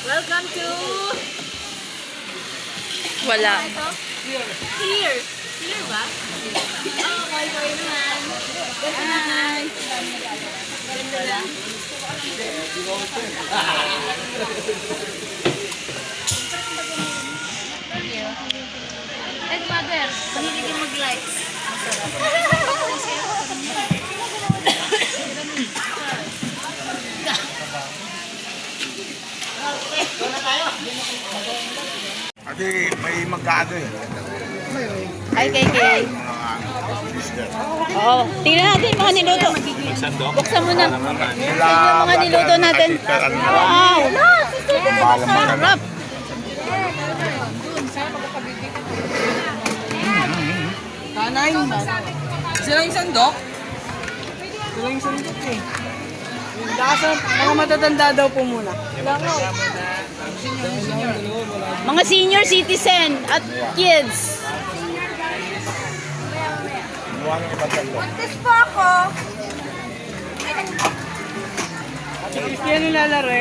Welcome to... Wala. Here. Here ba? Oh, kayo naman. Ganda naman. Ganda lang. Ed, mother, mahilig yung mag-likes. Ate, may magkaano eh. Ay, kay. Oo. Tingnan natin yung mga niluto. Buksan mo na. Tingnan yung mga niluto natin. Wow! Sarap! Kanay. Sila yung sandok? Sila yung sandok eh. Lasa, mga matatanda daw po muna. Mga senior citizen at kids. Buntis po ako. Yan nilalaro eh.